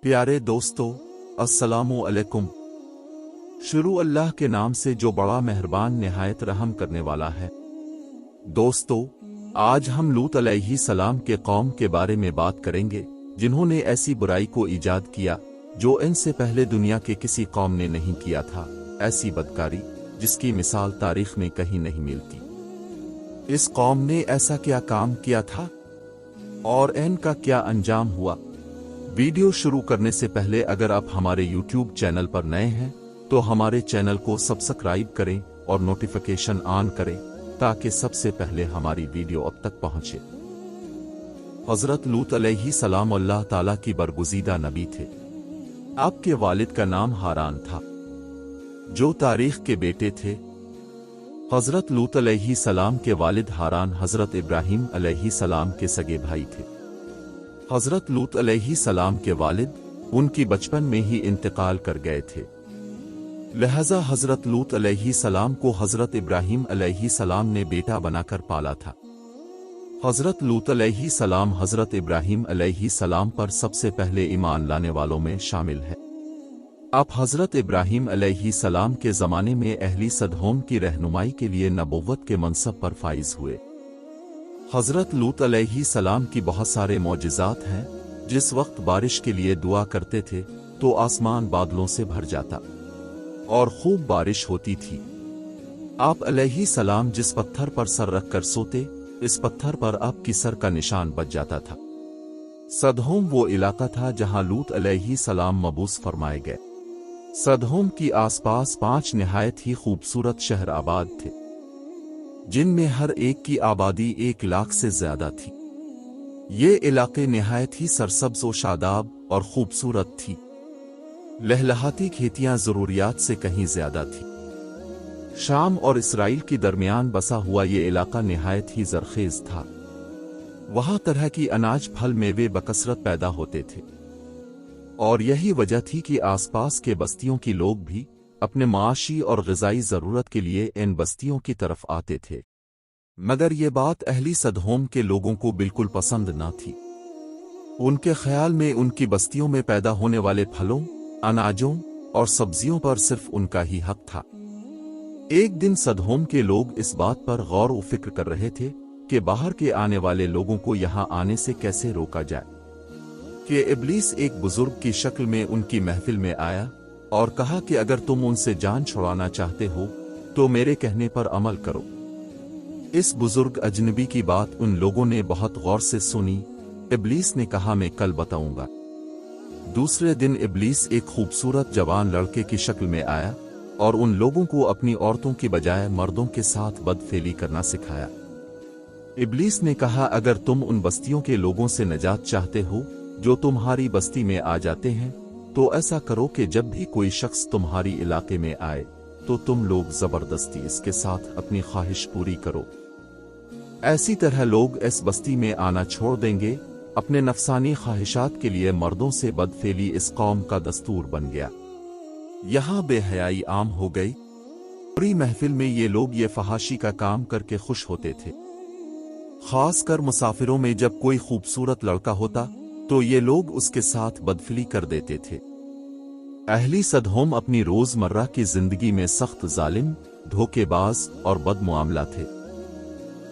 प्यारे दोस्तों, अस्सलामु अलैकुम। शुरू अल्लाह के नाम से जो बड़ा मेहरबान निहायत रहम करने वाला है। दोस्तों, आज हम लूत अलैहि सलाम के कौम के बारे में बात करेंगे जिन्होंने ऐसी बुराई को ईजाद किया जो इनसे पहले दुनिया के किसी कौम ने नहीं किया था। ऐसी बदकारी जिसकी मिसाल तारीख में कहीं नहीं मिलती। इस कौम ने ऐसा क्या काम किया था और इनका क्या अंजाम हुआ? वीडियो शुरू करने से पहले अगर आप हमारे YouTube चैनल पर नए हैं तो हमारे चैनल को सब्सक्राइब करें और नोटिफिकेशन ऑन करें ताकि सबसे पहले हमारी वीडियो आप तक पहुंचे। हजरत लूत अलैहि सलाम अल्लाह ताला की बरगुज़ीदा नबी थे। आपके वालिद का नाम हारान था जो तारीख के बेटे थे। हजरत लूत अलैहि सलाम के वालिद हारान हजरत इब्राहीम अलैहि सलाम के सगे भाई थे। हजरत लूत अलैहि सलाम के वालिद उनकी बचपन में ही इंतकाल कर गए थे, लिहाजा हजरत लूत अलैहि सलाम को हजरत इब्राहीम अलैहि सलाम ने बेटा बनाकर पाला था। हजरत लूत अलैहि सलाम हजरत इब्राहीम अलैहि सलाम पर सबसे पहले ईमान लाने वालों में शामिल है। आप हजरत इब्राहीम अलैहि सलाम के ज़माने में अहली सदोम की रहनुमाई के लिए नबुव्वत के मनसब पर फाइज हुए। हजरत लूत अलैहि सलाम की बहुत सारे मौजिज़ात हैं। जिस वक्त बारिश के लिए दुआ करते थे तो आसमान बादलों से भर जाता और खूब बारिश होती थी। आप अलैहि सलाम जिस पत्थर पर सर रखकर सोते, इस पत्थर पर आपकी सर का निशान बच जाता था। सदोम वो इलाका था जहां लूत अलैहि सलाम मबूस फरमाए गए। सदोम की आसपास 5 निहायत ही खूबसूरत शहर आबाद थे जिनमें हर एक की आबादी 1 लाख से ज्यादा थी। ये इलाके निहायत ही सरसब्ज़ व शादाब और खूबसूरत थी। लहलहाती खेतियां जरूरियात से कहीं ज्यादा थी। शाम और इसराइल के दरमियान बसा हुआ ये इलाका निहायत ही जरखेज था। वहां तरह की अनाज फल मेवे बकसरत पैदा होते थे और यही वजह थी कि आसपास के बस्तियों की लोग भी अपने माशी और ग़िज़ाई ज़रूरत के लिए इन बस्तियों की तरफ आते थे। मगर ये बात अहली सदोम के लोगों को बिल्कुल पसंद न थी। उनके ख्याल में उनकी बस्तियों में पैदा होने वाले फलों, अनाजों और सब्जियों पर सिर्फ उनका ही हक था। एक दिन सदोम के लोग इस बात पर गौर व फिक्र कर रहे थे कि बाहर के आने वाले लोगों को यहां आने से कैसे रोका जाए कि इब्लीस एक बुजुर्ग की शक्ल में उनकी महफिल में आया और कहा कि अगर तुम उनसे जान छुड़ाना चाहते हो तो मेरे कहने पर अमल करो। इस बुजुर्ग अजनबी की बात उन लोगों ने बहुत गौर से सुनी। इब्लीस ने कहा, मैं कल बताऊंगा। दूसरे दिन इब्लीस एक खूबसूरत जवान लड़के की शक्ल में आया और उन लोगों को अपनी औरतों की बजाय मर्दों के साथ बदफेली करना सिखाया। इब्लीस ने कहा, अगर तुम उन बस्तियों के लोगों से नजात चाहते हो जो तुम्हारी बस्ती में आ जाते हैं तो ऐसा करो कि जब भी कोई शख्स तुम्हारी इलाके में आए तो तुम लोग जबरदस्ती इसके साथ अपनी ख्वाहिश पूरी करो। ऐसी तरह लोग इस बस्ती में आना छोड़ देंगे। अपने नफसानी ख्वाहिशात के लिए मर्दों से बदफेली इस कौम का दस्तूर बन गया। यहां बेहयाई आम हो गई। पूरी महफिल में ये लोग ये फहाशी का काम करके खुश होते थे। खास कर मुसाफिरों में जब कोई खूबसूरत लड़का होता तो ये लोग उसके साथ बदफेली कर देते थे। अहली सदोम अपनी रोजमर्रा की जिंदगी में सख्त जालिम, धोखेबाज और बदमुआमला थे।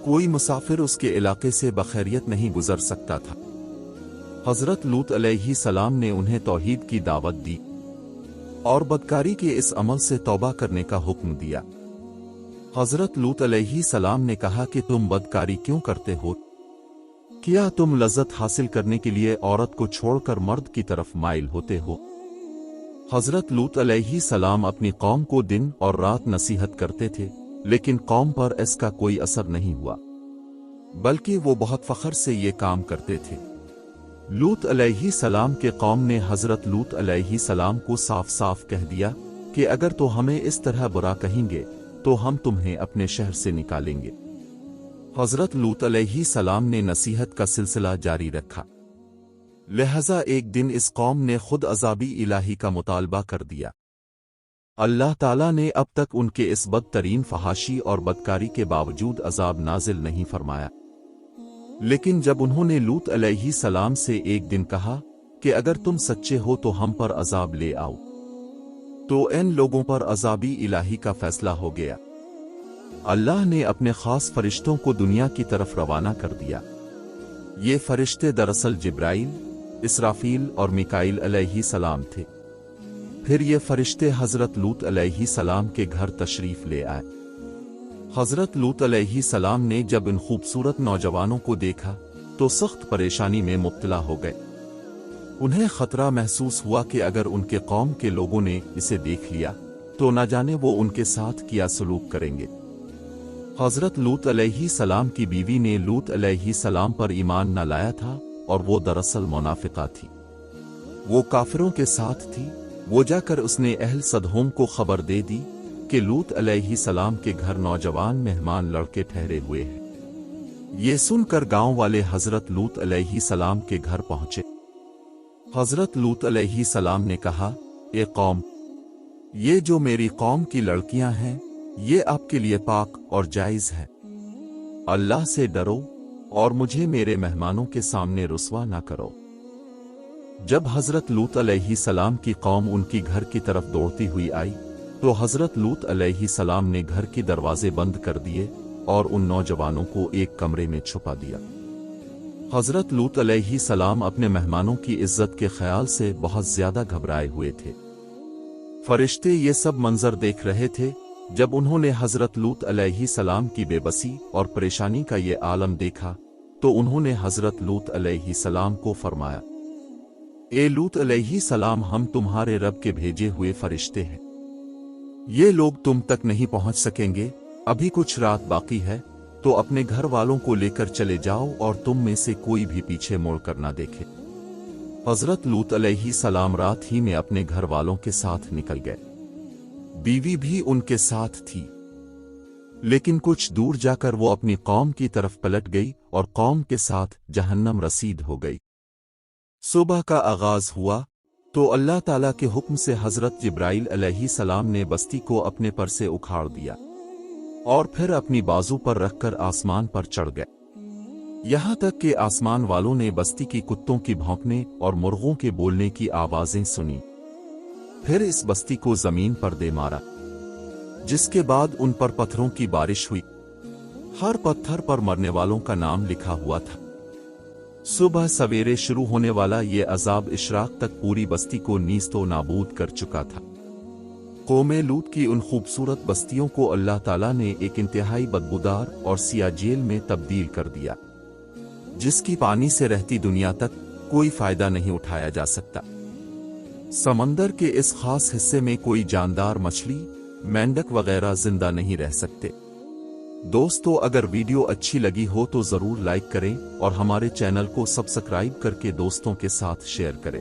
कोई मुसाफिर उसके इलाके से बखैरियत नहीं गुजर सकता था। हजरत लूत अलैहि सलाम ने उन्हें तौहीद की दावत दी और बदकारी के इस अमल से तौबा करने का हुक्म दिया। हजरत लूत अलैहि सलाम ने कहा कि तुम बदकारी क्यों करते हो? क्या तुम लज्जत हासिल करने के लिए औरत को छोड़कर मर्द की तरफ माइल होते हो? हजरत लूत अलैहि सलाम अपनी कौम को दिन और रात नसीहत करते थे, लेकिन कौम पर इसका कोई असर नहीं हुआ, बल्कि वो बहुत फख्र से ये काम करते थे। लूत अलैहि सलाम के कौम ने हजरत लूत अलैहि सलाम को साफ साफ कह दिया कि अगर तो हमें इस तरह बुरा कहेंगे तो हम तुम्हें अपने शहर से निकालेंगे। हजरत लूत अलैहि सलाम ने नसीहत का सिलसिला जारी रखा। लिहाजा एक दिन इस कौम ने खुद अज़ाबी इलाही का मुतालबा कर दिया। अल्लाह ताला ने अब तक उनके इस बदतरीन फहाशी और बदकारी के बावजूद अजाब नाजिल नहीं फरमाया। लेकिन जब उन्होंने लूत अलैहि सलाम से एक दिन कहा کہ اگر تم سچے ہو تو ہم پر عذاب لے آؤ۔ تو ان لوگوں پر عذابی الہی کا فیصلہ ہو گیا۔ اللہ نے اپنے خاص فرشتوں کو دنیا کی طرف روانہ کر دیا۔ یہ فرشتے دراصل جبرائیل، اسرافیل اور میکائیل علیہ السلام تھے۔ پھر یہ فرشتے حضرت لوط علیہ السلام کے گھر تشریف لے آئے۔ حضرت لوط علیہ السلام نے جب ان خوبصورت نوجوانوں کو دیکھا تو سخت پریشانی میں مبتلا ہو گئے۔ انہیں خطرہ محسوس ہوا کہ اگر ان کے قوم کے لوگوں نے اسے دیکھ لیا تو نہ جانے وہ ان کے ساتھ کیا سلوک کریں گے۔ حضرت لوط علیہ السلام کی بیوی نے لوط علیہ السلام پر ایمان نہ لایا تھا اور وہ دراصل منافقہ تھی۔ وہ کافروں کے ساتھ تھی۔ وہ جا کر اس نے اہل سدوم کو خبر دے دی کہ لوط علیہ السلام کے گھر نوجوان مہمان لڑکے ٹھہرے ہوئے ہیں۔ یہ سن کر گاؤں والے حضرت لوط علیہ السلام کے گھر پہنچے۔ حضرت لوط علیہ السلام نے کہا، اے قوم، یہ جو میری قوم کی لڑکیاں ہیں یہ آپ کے لیے پاک اور جائز ہے۔ اللہ سے ڈرو اور مجھے میرے مہمانوں کے سامنے رسوا نہ کرو۔ جب حضرت لوط علیہ السلام کی قوم ان کی گھر کی طرف دوڑتی ہوئی آئی تو حضرت لوط علیہ السلام نے گھر کے دروازے بند کر دیے اور ان نوجوانوں کو ایک کمرے میں چھپا دیا۔ حضرت لوط علیہ السلام اپنے مہمانوں کی عزت کے خیال سے بہت زیادہ گھبرائے ہوئے تھے۔ فرشتے یہ سب منظر دیکھ رہے تھے۔ جب انہوں نے حضرت لوط علیہ السلام کی بے بسی اور پریشانی کا یہ عالم دیکھا تو انہوں نے حضرت لوط علیہ السلام کو فرمایا، اے لوط علیہ السلام، ہم تمہارے رب کے بھیجے ہوئے فرشتے ہیں۔ یہ لوگ تم تک نہیں پہنچ سکیں گے۔ ابھی کچھ رات باقی ہے تو اپنے گھر والوں کو لے کر چلے جاؤ اور تم میں سے کوئی بھی پیچھے موڑ کر نہ دیکھے۔ حضرت لوط علیہ السلام رات ہی میں اپنے گھر والوں کے ساتھ نکل گئے۔ بیوی بھی ان کے ساتھ تھی، لیکن کچھ دور جا کر وہ اپنی قوم کی طرف پلٹ گئی اور قوم کے ساتھ جہنم رسید ہو گئی۔ صبح کا آغاز ہوا تو اللہ تعالیٰ کے حکم سے حضرت جبرائیل علیہ السلام نے بستی کو اپنے پر سے اکھاڑ دیا اور پھر اپنی بازو پر رکھ کر آسمان پر چڑھ گئے، یہاں تک کہ آسمان والوں نے بستی کی کتوں کی بھونکنے اور مرغوں کے بولنے کی آوازیں سنی۔ پھر اس بستی کو زمین پر دے مارا، جس کے بعد ان پر پتھروں کی بارش ہوئی۔ ہر پتھر پر مرنے والوں کا نام لکھا ہوا تھا۔ صبح سویرے شروع ہونے والا یہ عذاب اشراق تک پوری بستی کو نیست و نابود کر چکا تھا۔ قوم لوط کی ان خوبصورت بستیوں کو اللہ تعالیٰ نے ایک انتہائی بدبودار اور سیاہ جیل میں تبدیل کر دیا، جس کی پانی سے رہتی دنیا تک کوئی فائدہ نہیں اٹھایا جا سکتا۔ سمندر کے اس خاص حصے میں کوئی جاندار مچھلی، مینڈک وغیرہ زندہ نہیں رہ سکتے۔ دوستو، اگر ویڈیو اچھی لگی ہو تو ضرور لائک کریں اور ہمارے چینل کو سبسکرائب کر کے دوستوں کے ساتھ شیئر کریں۔